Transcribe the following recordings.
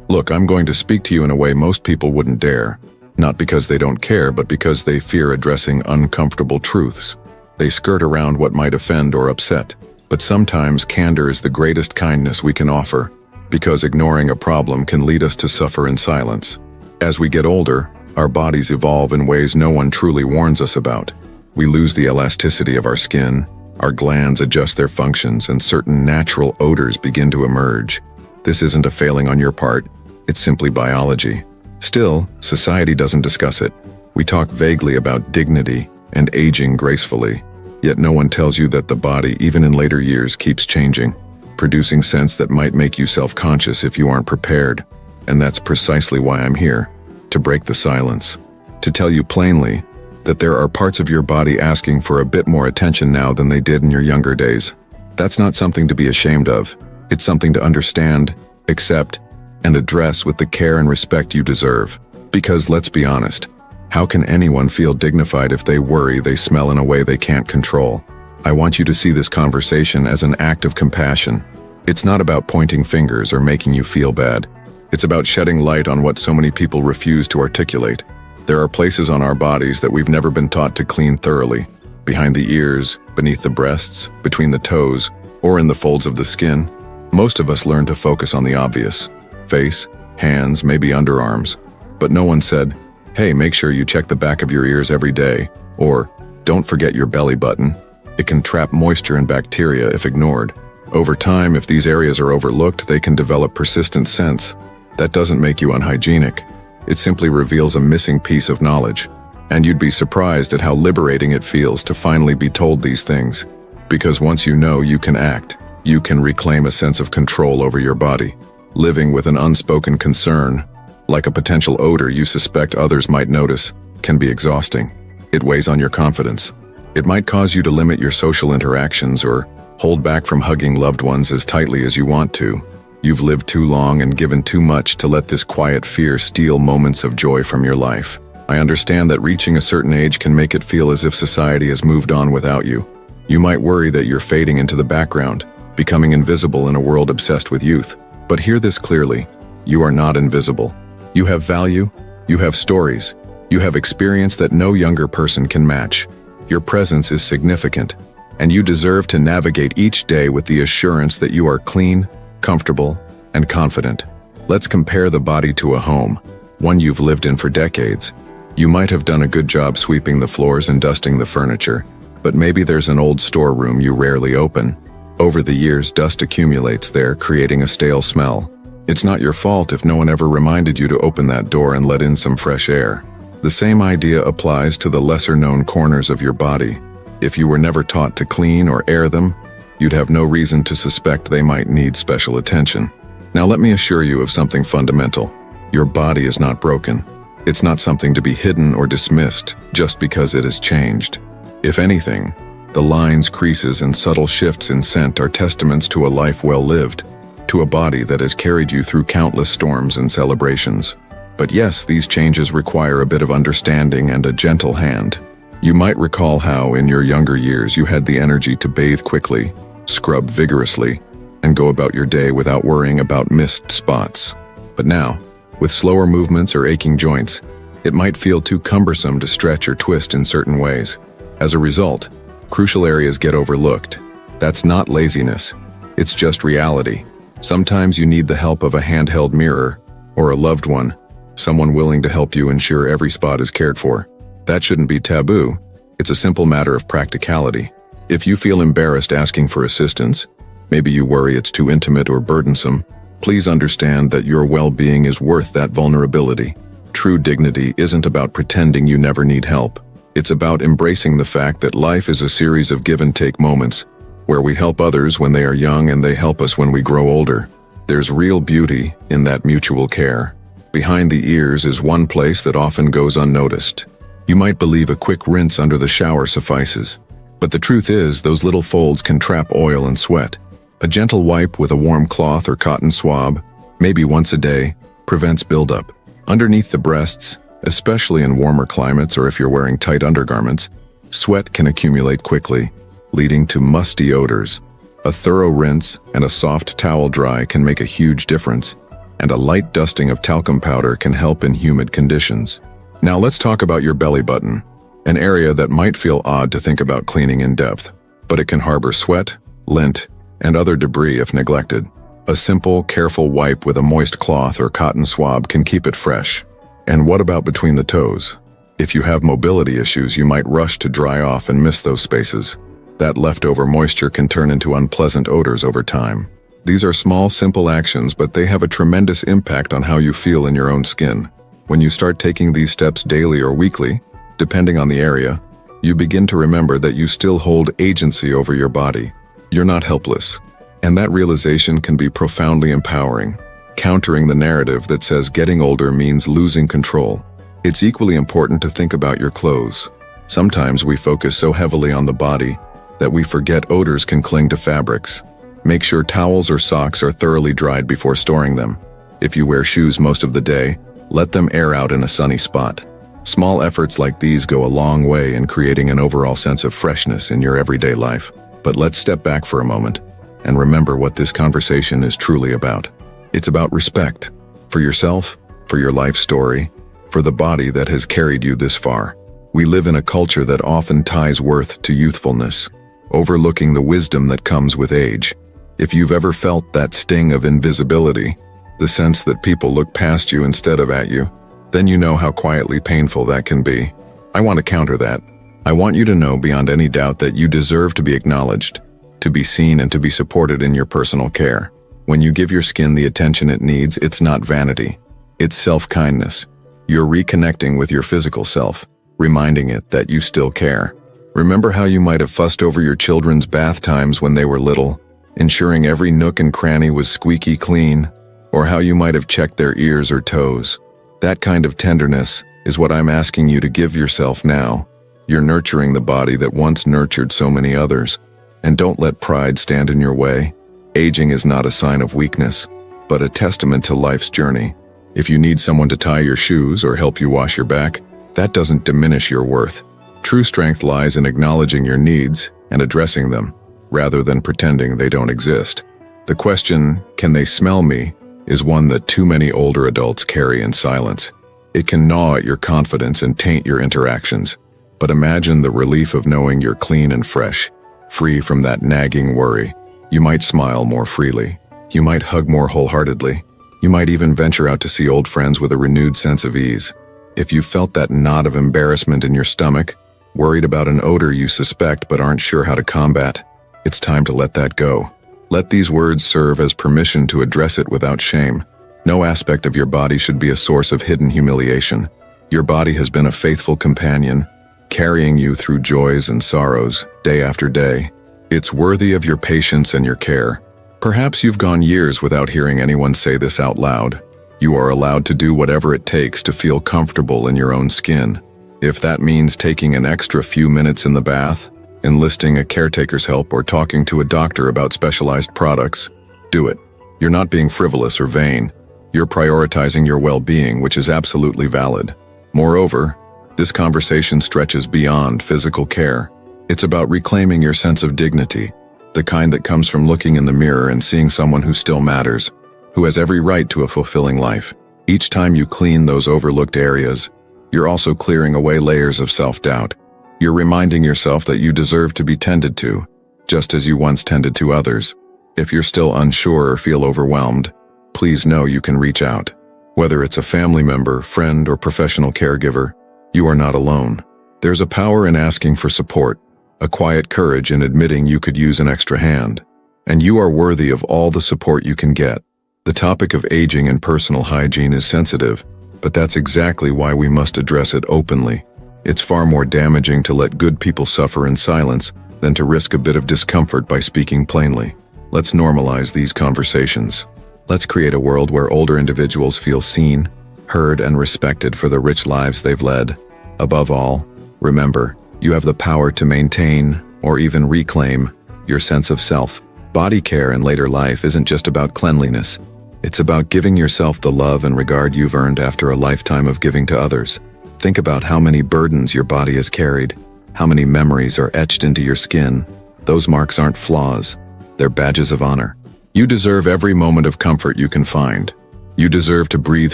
Look, I'm going to speak to you in a way most people wouldn't dare. Not because they don't care, but because they fear addressing uncomfortable truths. They skirt around what might offend or upset. But sometimes candor is the greatest kindness we can offer, because ignoring a problem can lead us to suffer in silence. As we get older, our bodies evolve in ways no one truly warns us about. We lose the elasticity of our skin, our glands adjust their functions, and certain natural odors begin to emerge. This isn't a failing on your part, it's simply biology. Still, society doesn't discuss it. We talk vaguely about dignity and aging gracefully, yet no one tells you that the body, even in later years, keeps changing, producing scents that might make you self-conscious if you aren't prepared. And that's precisely why I'm here, to break the silence, to tell you plainly that there are parts of your body asking for a bit more attention now than they did in your younger days. That's not something to be ashamed of. It's something to understand, accept, and address with the care and respect you deserve. Because let's be honest, how can anyone feel dignified if they worry they smell in a way they can't control? I want you to see this conversation as an act of compassion. It's not about pointing fingers or making you feel bad. It's about shedding light on what so many people refuse to articulate. There are places on our bodies that we've never been taught to clean thoroughly. Behind the ears, beneath the breasts, between the toes, or in the folds of the skin. Most of us learn to focus on the obvious. Face, hands, maybe underarms. But no one said, hey, make sure you check the back of your ears every day, or don't forget your belly button. It can trap moisture and bacteria if ignored. Over time, if these areas are overlooked, they can develop persistent scents. That doesn't make you unhygienic. It simply reveals a missing piece of knowledge. And you'd be surprised at how liberating it feels to finally be told these things. Because once you know, you can act. You can reclaim a sense of control over your body. Living with an unspoken concern, like a potential odor you suspect others might notice, can be exhausting. It weighs on your confidence. It might cause you to limit your social interactions or hold back from hugging loved ones as tightly as you want to. You've lived too long and given too much to let this quiet fear steal moments of joy from your life. I understand that reaching a certain age can make it feel as if society has moved on without you. You might worry that you're fading into the background, becoming invisible in a world obsessed with youth. But hear this clearly, you are not invisible. You have value, you have stories, you have experience that no younger person can match. Your presence is significant, and you deserve to navigate each day with the assurance that you are clean, comfortable, and confident. Let's compare the body to a home, one you've lived in for decades. You might have done a good job sweeping the floors and dusting the furniture, but maybe there's an old storeroom you rarely open. Over the years, dust accumulates there, creating a stale smell. It's not your fault if no one ever reminded you to open that door and let in some fresh air. The same idea applies to the lesser-known corners of your body. If you were never taught to clean or air them, you'd have no reason to suspect they might need special attention. Now let me assure you of something fundamental. Your body is not broken. It's not something to be hidden or dismissed just because it has changed. If anything, the lines, creases, and subtle shifts in scent are testaments to a life well lived, to a body that has carried you through countless storms and celebrations. But yes, these changes require a bit of understanding and a gentle hand. You might recall how, in your younger years, you had the energy to bathe quickly, scrub vigorously, and go about your day without worrying about missed spots. But now, with slower movements or aching joints, it might feel too cumbersome to stretch or twist in certain ways. As a result, crucial areas get overlooked. That's not laziness. It's just reality. Sometimes you need the help of a handheld mirror, or a loved one, someone willing to help you ensure every spot is cared for. That shouldn't be taboo. It's a simple matter of practicality. If you feel embarrassed asking for assistance, maybe you worry it's too intimate or burdensome, please understand that your well-being is worth that vulnerability. True dignity isn't about pretending you never need help. It's about embracing the fact that life is a series of give-and-take moments, where we help others when they are young and they help us when we grow older. There's real beauty in that mutual care. Behind the ears is one place that often goes unnoticed. You might believe a quick rinse under the shower suffices. But the truth is, those little folds can trap oil and sweat. A gentle wipe with a warm cloth or cotton swab, maybe once a day, prevents buildup. Underneath the breasts, especially in warmer climates or if you're wearing tight undergarments, sweat can accumulate quickly, leading to musty odors. A thorough rinse and a soft towel dry can make a huge difference. and a light dusting of talcum powder can help in humid conditions. Now let's talk about your belly button, an area that might feel odd to think about cleaning in depth, but it can harbor sweat, lint, and other debris if neglected. A simple, careful wipe with a moist cloth or cotton swab can keep it fresh. And what about between the toes? If you have mobility issues, you might rush to dry off and miss those spaces. That leftover moisture can turn into unpleasant odors over time. These are small, simple actions, but they have a tremendous impact on how you feel in your own skin. When you start taking these steps daily or weekly, depending on the area, you begin to remember that you still hold agency over your body. You're not helpless. And that realization can be profoundly empowering, countering the narrative that says getting older means losing control. It's equally important to think about your clothes. Sometimes we focus so heavily on the body that we forget odors can cling to fabrics. Make sure towels or socks are thoroughly dried before storing them. If you wear shoes most of the day, let them air out in a sunny spot. Small efforts like these go a long way in creating an overall sense of freshness in your everyday life. But let's step back for a moment and remember what this conversation is truly about. It's about respect for yourself, for your life story, for the body that has carried you this far. We live in a culture that often ties worth to youthfulness, overlooking the wisdom that comes with age. If you've ever felt that sting of invisibility, the sense that people look past you instead of at you, then you know how quietly painful that can be. I want to counter that. I want you to know beyond any doubt that you deserve to be acknowledged, to be seen, and to be supported in your personal care. When you give your skin the attention it needs, it's not vanity. It's self-kindness. You're reconnecting with your physical self, reminding it that you still care. Remember how you might have fussed over your children's bath times when they were little, ensuring every nook and cranny was squeaky clean, or how you might have checked their ears or toes. That kind of tenderness is what I'm asking you to give yourself now. You're nurturing the body that once nurtured so many others. And don't let pride stand in your way. Aging is not a sign of weakness, but a testament to life's journey. If you need someone to tie your shoes or help you wash your back, that doesn't diminish your worth. True strength lies in acknowledging your needs and addressing them, rather than pretending they don't exist. The question, "Can they smell me?" is one that too many older adults carry in silence. It can gnaw at your confidence and taint your interactions. But imagine the relief of knowing you're clean and fresh, free from that nagging worry. You might smile more freely. You might hug more wholeheartedly. You might even venture out to see old friends with a renewed sense of ease. If you felt that knot of embarrassment in your stomach, worried about an odor you suspect but aren't sure how to combat, it's time to let that go. Let these words serve as permission to address it without shame. No aspect of your body should be a source of hidden humiliation. Your body has been a faithful companion, carrying you through joys and sorrows, day after day. It's worthy of your patience and your care. Perhaps you've gone years without hearing anyone say this out loud. You are allowed to do whatever it takes to feel comfortable in your own skin. If that means taking an extra few minutes in the bath, enlisting a caretaker's help, or talking to a doctor about specialized products, do it. You're not being frivolous or vain. You're prioritizing your well-being, which is absolutely valid. Moreover, this conversation stretches beyond physical care. It's about reclaiming your sense of dignity, the kind that comes from looking in the mirror and seeing someone who still matters, who has every right to a fulfilling life. Each time you clean those overlooked areas, you're also clearing away layers of self-doubt. You're reminding yourself that you deserve to be tended to, just as you once tended to others. If you're still unsure or feel overwhelmed, please know you can reach out. Whether it's a family member, friend, or professional caregiver, you are not alone. There's a power in asking for support, a quiet courage in admitting you could use an extra hand, and you are worthy of all the support you can get. The topic of aging and personal hygiene is sensitive, but that's exactly why we must address it openly. It's far more damaging to let good people suffer in silence than to risk a bit of discomfort by speaking plainly. Let's normalize these conversations. Let's create a world where older individuals feel seen, heard, and respected for the rich lives they've led. Above all, remember, you have the power to maintain, or even reclaim, your sense of self. Body care in later life isn't just about cleanliness. It's about giving yourself the love and regard you've earned after a lifetime of giving to others. Think about how many burdens your body has carried, how many memories are etched into your skin. Those marks aren't flaws, they're badges of honor. You deserve every moment of comfort you can find. You deserve to breathe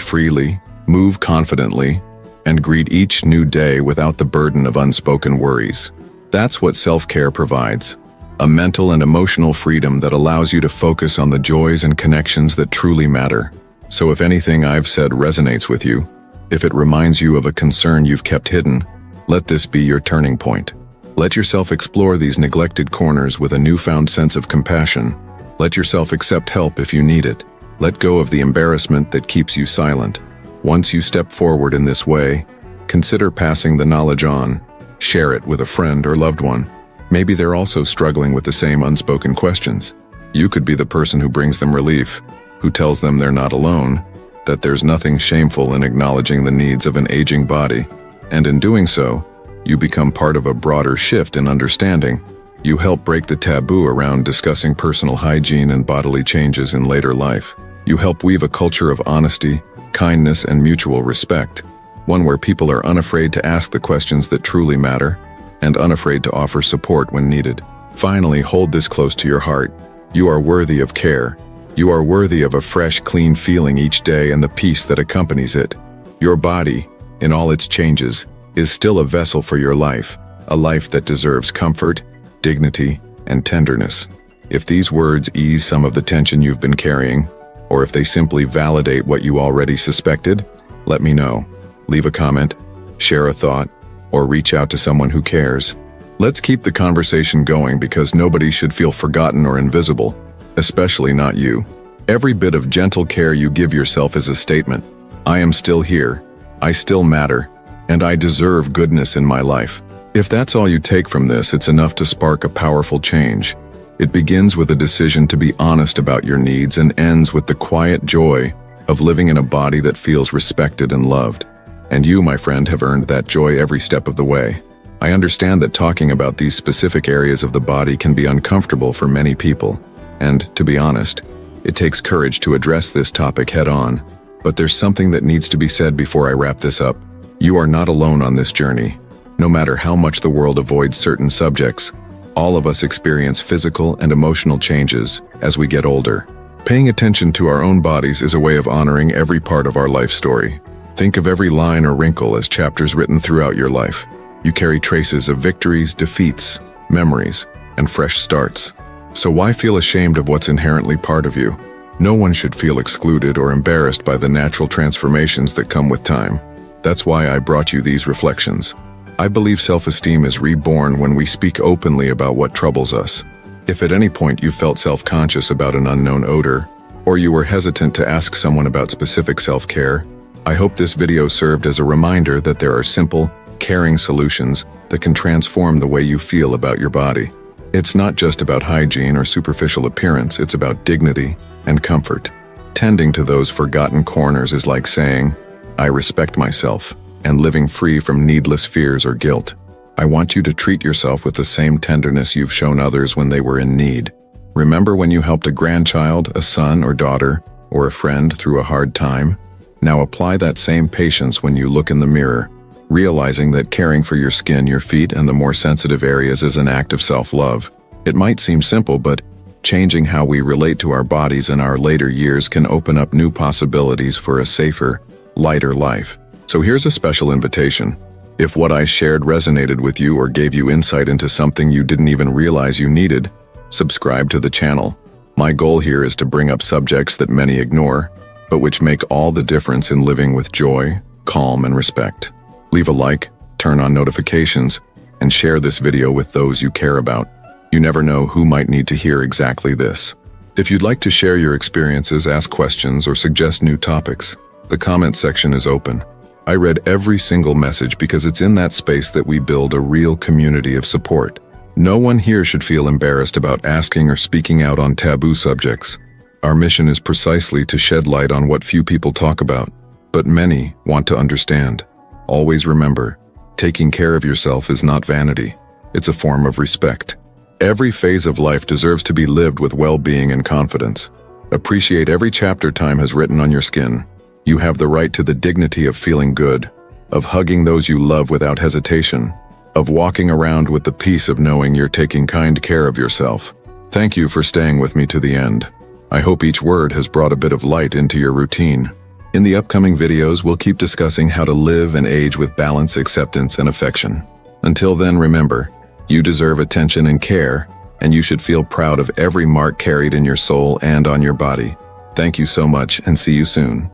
freely, move confidently, and greet each new day without the burden of unspoken worries. That's what self-care provides. A mental and emotional freedom that allows you to focus on the joys and connections that truly matter. So if anything I've said resonates with you, if it reminds you of a concern you've kept hidden, let this be your turning point. Let yourself explore these neglected corners with a newfound sense of compassion. Let yourself accept help if you need it. Let go of the embarrassment that keeps you silent. Once you step forward in this way, consider passing the knowledge on. Share it with a friend or loved one. Maybe they're also struggling with the same unspoken questions. You could be the person who brings them relief, who tells them they're not alone, that there's nothing shameful in acknowledging the needs of an aging body. And in doing so, you become part of a broader shift in understanding. You help break the taboo around discussing personal hygiene and bodily changes in later life. You help weave a culture of honesty, kindness, and mutual respect, one where people are unafraid to ask the questions that truly matter, and unafraid to offer support when needed. Finally, hold this close to your heart. You are worthy of care. You are worthy of a fresh, clean feeling each day and the peace that accompanies it. Your body, in all its changes, is still a vessel for your life, a life that deserves comfort, dignity, and tenderness. If these words ease some of the tension you've been carrying, or if they simply validate what you already suspected, let me know. Leave a comment, share a thought, or reach out to someone who cares. Let's keep the conversation going because nobody should feel forgotten or invisible, especially not you. Every bit of gentle care you give yourself is a statement. I am still here, I still matter, and I deserve goodness in my life. If that's all you take from this, it's enough to spark a powerful change. It begins with a decision to be honest about your needs and ends with the quiet joy of living in a body that feels respected and loved. And you, my friend, have earned that joy every step of the way. I understand that talking about these specific areas of the body can be uncomfortable for many people. And, to be honest, it takes courage to address this topic head-on. But there's something that needs to be said before I wrap this up. You are not alone on this journey. No matter how much the world avoids certain subjects, all of us experience physical and emotional changes as we get older. Paying attention to our own bodies is a way of honoring every part of our life story. Think of every line or wrinkle as chapters written throughout your life. You carry traces of victories, defeats, memories, and fresh starts. So why feel ashamed of what's inherently part of you? No one should feel excluded or embarrassed by the natural transformations that come with time. That's why I brought you these reflections. I believe self-esteem is reborn when we speak openly about what troubles us. If at any point you felt self-conscious about an unknown odor, or you were hesitant to ask someone about specific self-care, I hope this video served as a reminder that there are simple, caring solutions that can transform the way you feel about your body. It's not just about hygiene or superficial appearance, it's about dignity and comfort. Tending to those forgotten corners is like saying, I respect myself, and living free from needless fears or guilt. I want you to treat yourself with the same tenderness you've shown others when they were in need. Remember when you helped a grandchild, a son or daughter, or a friend through a hard time? Now apply that same patience when you look in the mirror, realizing that caring for your skin, your feet, and the more sensitive areas is an act of self-love. It might seem simple, but changing how we relate to our bodies in our later years can open up new possibilities for a safer, lighter life. So here's a special invitation. If what I shared resonated with you or gave you insight into something you didn't even realize you needed, subscribe to the channel. My goal here is to bring up subjects that many ignore, but which make all the difference in living with joy, calm, and respect. Leave a like, turn on notifications, and share this video with those you care about. You never know who might need to hear exactly this. If you'd like to share your experiences, ask questions, or suggest new topics, the comment section is open. I read every single message because it's in that space that we build a real community of support. No one here should feel embarrassed about asking or speaking out on taboo subjects. Our mission is precisely to shed light on what few people talk about, but many want to understand. Always remember, taking care of yourself is not vanity. It's a form of respect. Every phase of life deserves to be lived with well-being and confidence. Appreciate every chapter time has written on your skin. You have the right to the dignity of feeling good, of hugging those you love without hesitation, of walking around with the peace of knowing you're taking kind care of yourself. Thank you for staying with me to the end. I hope each word has brought a bit of light into your routine. In the upcoming videos, we'll keep discussing how to live and age with balance, acceptance, and affection. Until then, remember, you deserve attention and care, and you should feel proud of every mark carried in your soul and on your body. Thank you so much, and see you soon.